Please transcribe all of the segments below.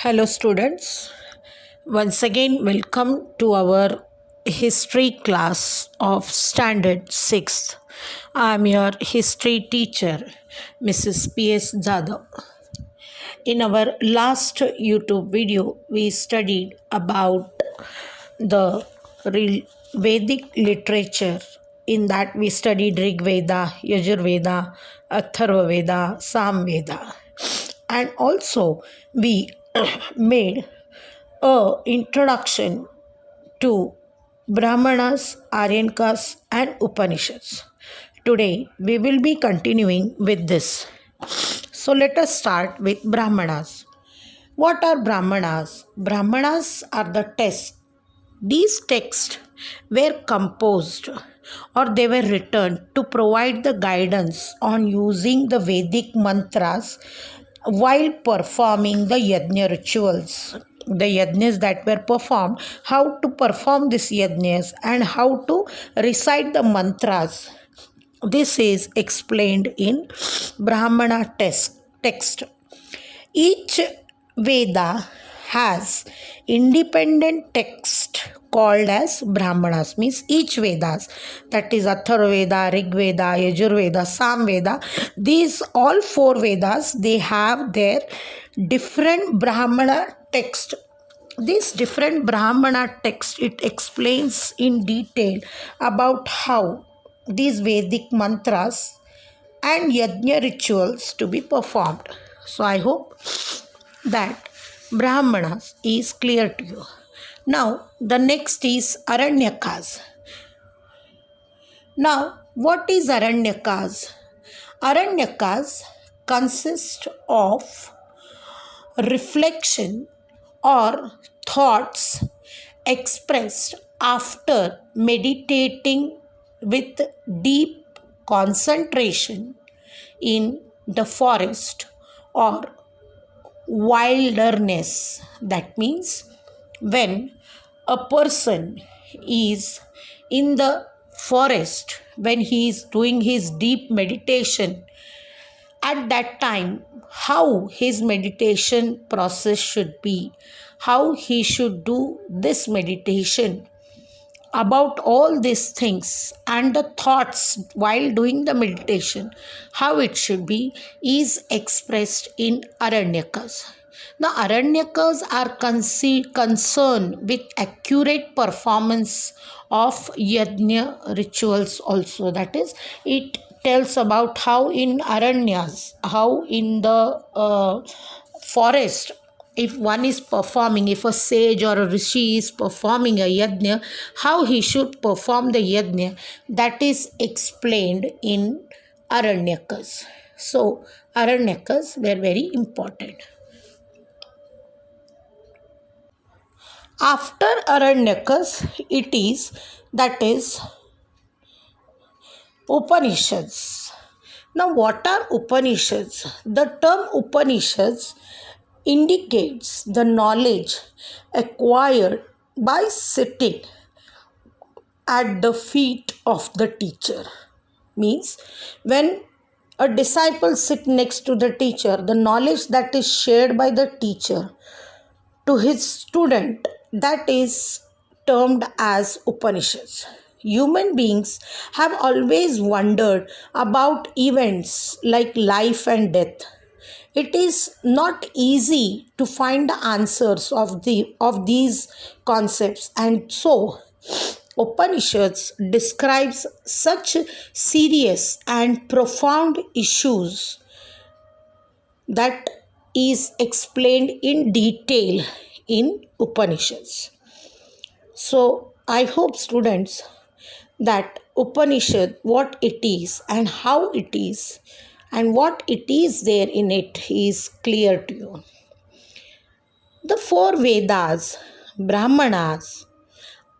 Hello, students. Once again, welcome to our history class of Standard 6th. I am your history teacher, Mrs. P.S. Jadhav. In our last YouTube video, we studied about the Vedic literature. In that, we studied Rig Veda, Yajur Veda, Atharva Veda, Sam Veda, and also we made a introduction to Brahmanas, Aryankas, and Upanishads. Today, we will be continuing with this. So, let us start with Brahmanas. What are Brahmanas? Brahmanas are the texts. These texts were composed or they were written to provide the guidance on using the Vedic mantras while performing the yajna rituals. The yajnas that were performed, how to perform these yajnas and how to recite the mantras. This is explained in Brahmana text. Each Veda has independent text called as Brahmanas, means each Vedas, that is Atharva Veda, Rig Veda, Yajur Veda, Sam Veda, these all four Vedas, they have their different Brahmana text. This different Brahmana text, it explains in detail about how these Vedic mantras and yajna rituals to be performed. So I hope that Brahmanas is clear to you. Now the next is Aranyakas. Now what is Aranyakas? Aranyakas consist of reflection or thoughts expressed after meditating with deep concentration in the forest or wilderness. That means when a person is in the forest, when he is doing his deep meditation, at that time, how his meditation process should be, how he should do this meditation, about all these things and the thoughts while doing the meditation, how it should be, is expressed in Aranyakas. The Aranyakas are concerned with accurate performance of yajna rituals also. That is, it tells about how in Aranyas, how in the forest, if one is performing, if a sage or a rishi is performing a yajna, how he should perform the yajna, that is explained in Aranyakas. So, Aranyakas were very important. After Aranyakas, it is, that is, Upanishads. Now, what are Upanishads? The term Upanishads indicates the knowledge acquired by sitting at the feet of the teacher. Means when a disciple sits next to the teacher, the knowledge that is shared by the teacher to his student, that is termed as Upanishads. Human beings have always wondered about events like life and death. It is not easy to find the answers of these concepts, and so Upanishads describes such serious and profound issues that is explained in detail in Upanishads. So I hope, students, that Upanishad, what it is and how it is and what it is there in it is clear to you. The four Vedas, Brahmanas,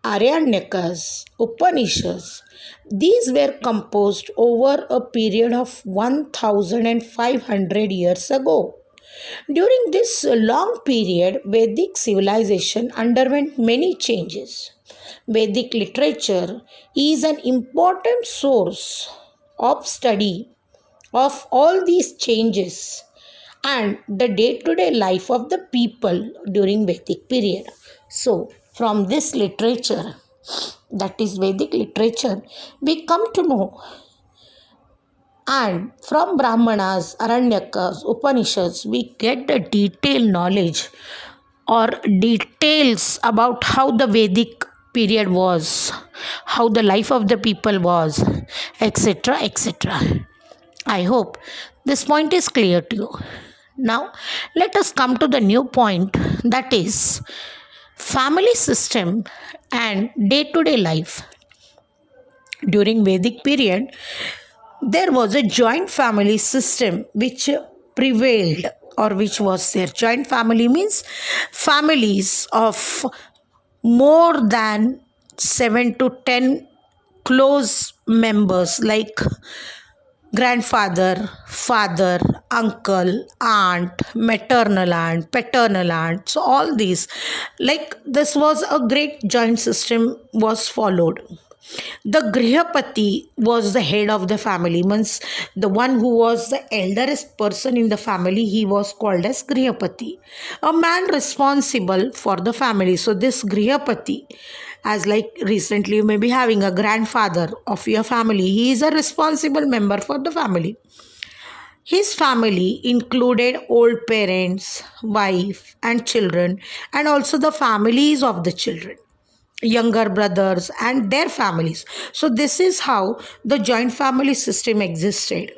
Aryanyakas, Upanishads, these were composed over a period of 1500 years ago. During this long period, Vedic civilization underwent many changes. Vedic literature is an important source of study of all these changes and the day-to-day life of the people during Vedic period. So from this literature, that is Vedic literature, we come to know, and from Brahmanas, Aranyakas, Upanishads, we get the detailed knowledge or details about how the Vedic period was, how the life of the people was, etc. etc. I hope this point is clear to you. Now, let us come to the new point, that is family system and day to day life. During Vedic period, there was a joint family system which prevailed, or which was there. Joint family means families of more than 7 to 10 close members, like grandfather, father, uncle, aunt, maternal aunt, paternal aunt. So all these, like, this was a great joint system was followed. The Grihapati was the head of the family, means the one who was the elderest person in the family, he was called as Grihapati, a man responsible for the family. So this Grihapati, as like recently you may be having a grandfather of your family, he is a responsible member for the family. His family included old parents, wife and children, and also the families of the children, younger brothers and their families. So this is how the joint family system existed.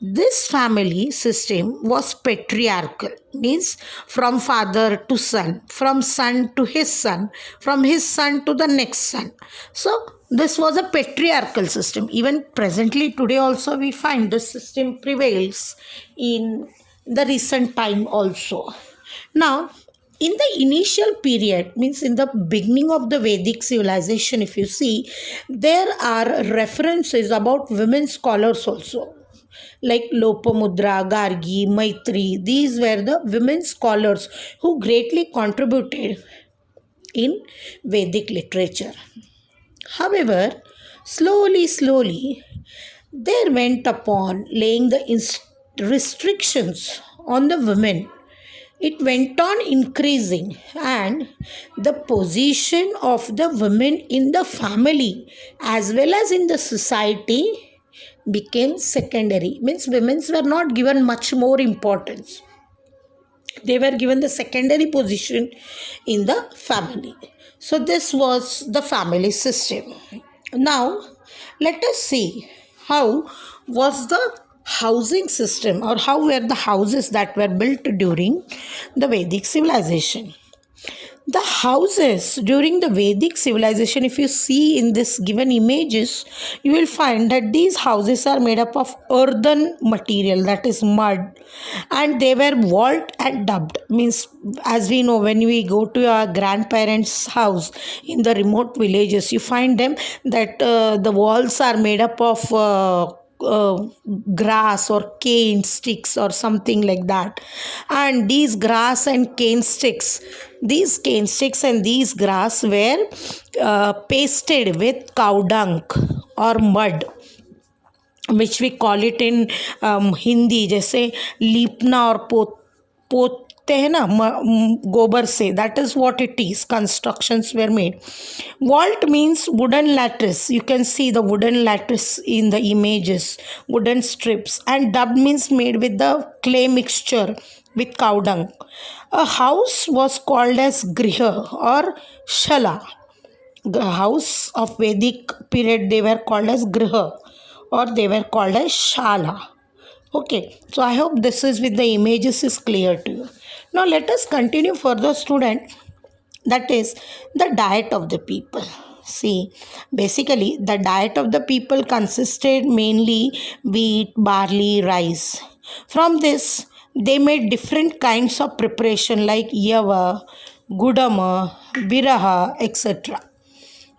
This family system was patriarchal, means from father to son, from son to his son, from his son to the next son. So this was a patriarchal system. Even presently today also we find this system prevails in the recent time also. Now, in the initial period, means in the beginning of the Vedic civilization, if you see, there are references about women scholars also, like Lopamudra, Gargi, Maitri. These were the women scholars who greatly contributed in Vedic literature. However, slowly, there went upon laying the restrictions on the women. It went on increasing, and the position of the women in the family as well as in the society became secondary. Means women were not given much more importance. They were given the secondary position in the family. So this was the family system. Now let us see how was the housing system, or how were the houses that were built during the Vedic civilization. The houses during the Vedic civilization, if you see in this given images, you will find that these houses are made up of earthen material, that is mud, and they were walled and dubbed. Means, as we know, when we go to our grandparents' house in the remote villages, you find them that the walls are made up of grass or cane sticks or something like that. And these grass and cane sticks, and these grass were pasted with cow dung or mud, which we call it in Hindi जैसे लीपना और पोतते हैं ना गोबर से, that is what it is. Constructions were made. Vault means wooden lattice. You can see the wooden lattice in the images, wooden strips. And dubbed means made with the clay mixture with cow dung. A house was called as griha or shala. The house of Vedic period, they were called as griha, or they were called as shala. Okay, so I hope this is with the images is clear to you. Now let us continue further, student. That is the diet of the people. See, basically the diet of the people consisted mainly wheat, barley, rice. From this, they made different kinds of preparation like yava, gudama, viraha, etc.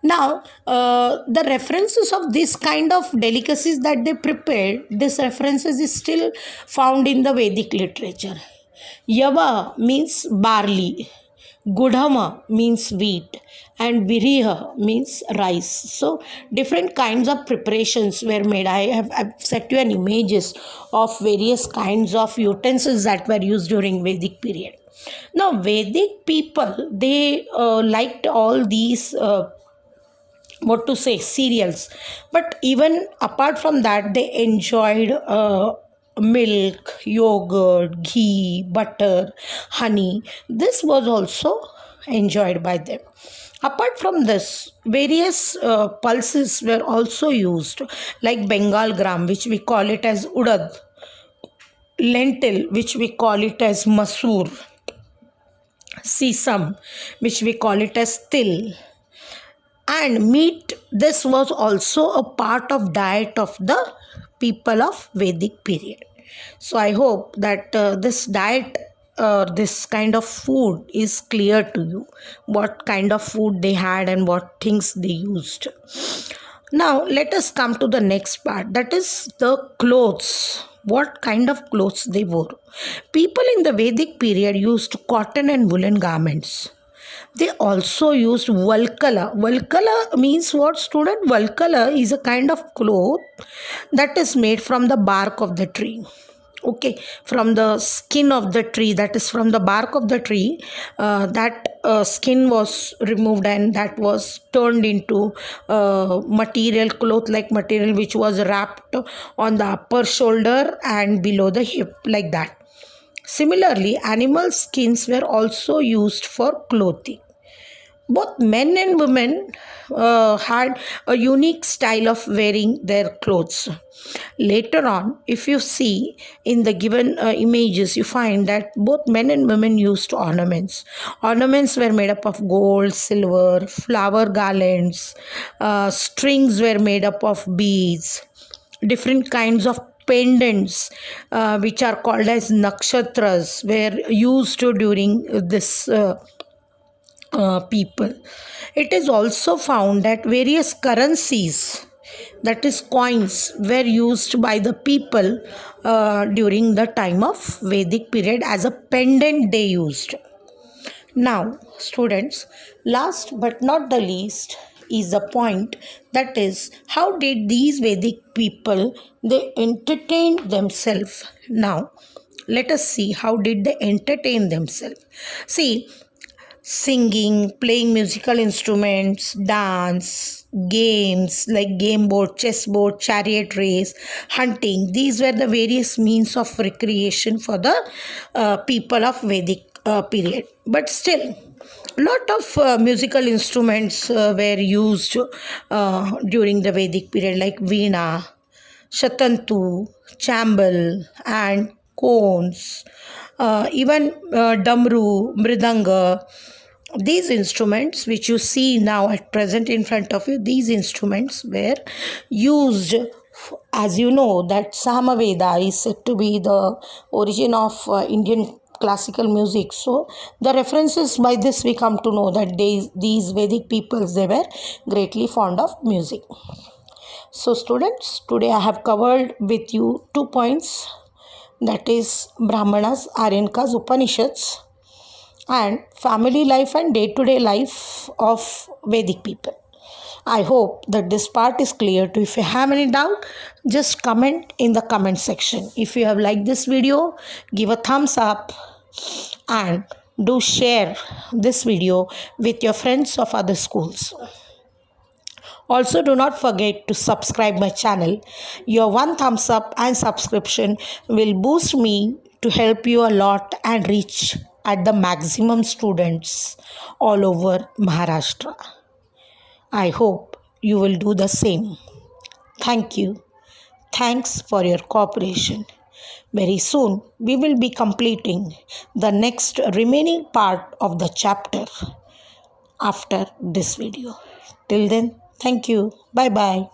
Now, the references of this kind of delicacies that they prepared, this references is still found in the Vedic literature. Yava means barley. Gudhama means wheat, and Viriha means rice. So different kinds of preparations were made. I've set you an images of various kinds of utensils that were used during Vedic period. Now Vedic people, they liked all these what to say, cereals, but even apart from that they enjoyed milk, yogurt, ghee, butter, honey. This was also enjoyed by them. Apart from this, various pulses were also used, like Bengal gram, which we call it as udad, lentil, which we call it as masoor, sesame, which we call it as til, and meat. This was also a part of diet of the people of Vedic period. So I hope that this diet, this kind of food is clear to you, what kind of food they had and what things they used. Now let us come to the next part, that is the clothes. What kind of clothes they wore? People in the Vedic period used cotton and woolen garments. They also used Valkala. Valkala means what, student? Valkala is a kind of cloth that is made from the bark of the tree. Okay, from the skin of the tree, that is from the bark of the tree, that skin was removed and that was turned into material, cloth like material, which was wrapped on the upper shoulder and below the hip, like that. Similarly, animal skins were also used for clothing. Both men and women had a unique style of wearing their clothes. Later on, if you see in the given images, you find that both men and women used ornaments. Ornaments were made up of gold, silver, flower garlands, strings were made up of beads, different kinds of pendants, which are called as nakshatras, were used during this people. It is also found that various currencies, that is coins, were used by the people during the time of Vedic period as a pendant they used. Now, students, last but not the least is the point, that is, how did these Vedic people they entertain themselves? Now, let us see how did they entertain themselves. See, singing, playing musical instruments, dance, games like game board, chess board, chariot race, hunting. These were the various means of recreation for the people of Vedic period. But still, lot of musical instruments were used during the Vedic period, like veena, shatantu, chambal, and cones, even damru, mridanga. These instruments which you see now at present in front of you, these instruments were used. As you know that Samaveda is said to be the origin of Indian classical music. So the references by this we come to know that these Vedic peoples, they were greatly fond of music. So students, today I have covered with you 2 points, that is Brahmanas, Aryankas, Upanishads, and family life and day-to-day life of Vedic people. I hope that this part is clear to you. If you have any doubt, just comment in the comment section. If you have liked this video, give a thumbs up and do share this video with your friends of other schools. Also, do not forget to subscribe my channel. Your one thumbs up and subscription will boost me to help you a lot and reach at the maximum students all over Maharashtra. I hope you will do the same. Thank you. Thanks for your cooperation. Very soon we will be completing the next remaining part of the chapter after this video. Till then, thank you. Bye bye.